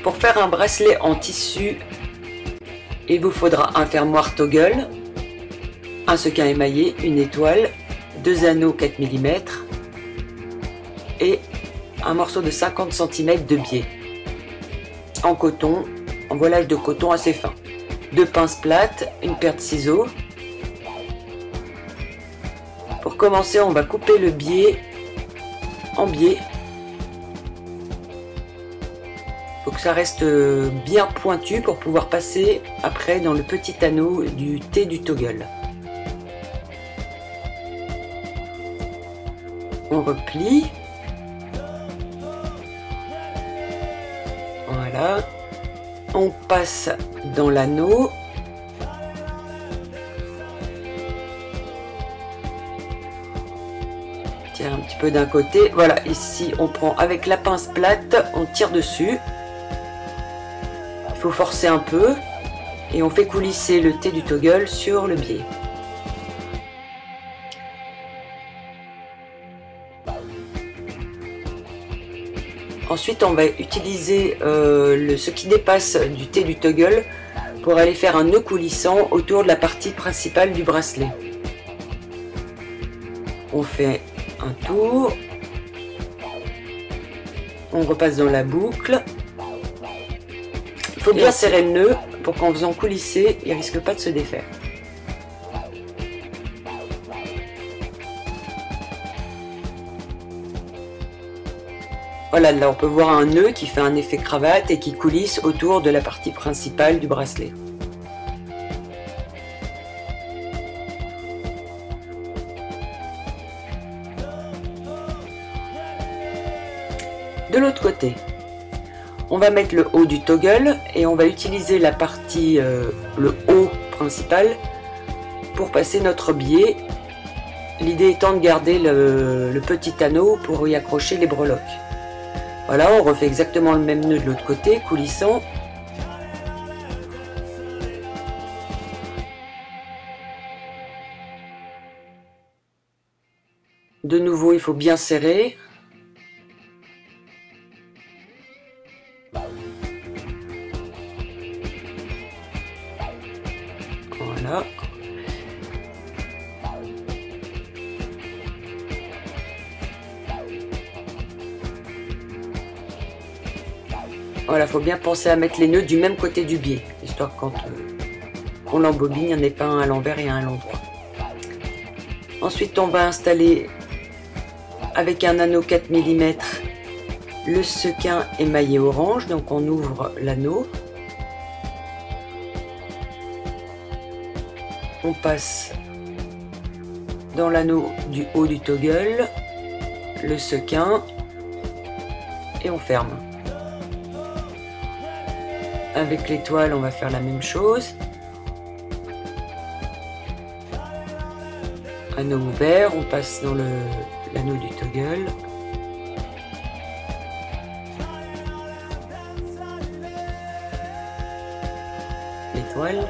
Pour faire un bracelet en tissu, il vous faudra un fermoir toggle, un sequin émaillé, une étoile, 2 anneaux 4 mm et un morceau de 50 cm de biais en coton, en voilage de coton assez fin, 2 pinces plates, une paire de ciseaux. Pour commencer, on va couper le biais en biais. Faut que ça reste bien pointu pour pouvoir passer après dans le petit anneau du T du toggle. On replie. Voilà. On passe dans l'anneau. Tire un petit peu d'un côté. Voilà, ici on prend avec la pince plate, on tire dessus. Il faut forcer un peu et on fait coulisser le T du toggle sur le biais. Ensuite, on va utiliser ce qui dépasse du T du toggle pour aller faire un nœud coulissant autour de la partie principale du bracelet. On fait un tour, on repasse dans la boucle. Il faut bien serrer le nœud pour qu'en faisant coulisser, il ne risque pas de se défaire. Voilà, là on peut voir un nœud qui fait un effet cravate et qui coulisse autour de la partie principale du bracelet. De l'autre côté, on va mettre le haut du toggle et on va utiliser la partie, le haut principal pour passer notre biais. L'idée étant de garder le petit anneau pour y accrocher les breloques. Voilà, on refait exactement le même nœud de l'autre côté, coulissant. De nouveau, il faut bien serrer. Voilà. Voilà, faut bien penser à mettre les nœuds du même côté du biais, histoire que quand on l'embobine, il n'y en ait pas un à l'envers et un à l'endroit. Ensuite, on va installer avec un anneau 4 mm le sequin émaillé orange, donc on ouvre l'anneau. On passe dans l'anneau du haut du toggle, le sequin, et on ferme. Avec l'étoile, on va faire la même chose. Anneau ouvert, on passe dans l'anneau du toggle. L'étoile.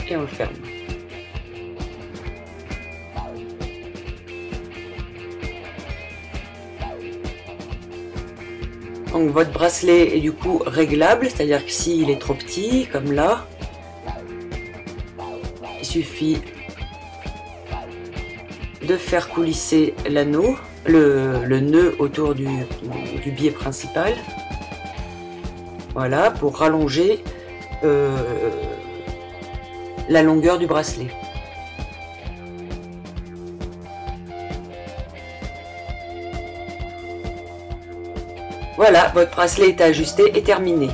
Et on le ferme. Donc votre bracelet est du coup réglable, c'est-à-dire que s'il est trop petit, comme là, il suffit de faire coulisser l'anneau, le nœud autour du biais principal. Voilà, pour rallonger la longueur du bracelet. Voilà, votre bracelet est ajusté et terminé.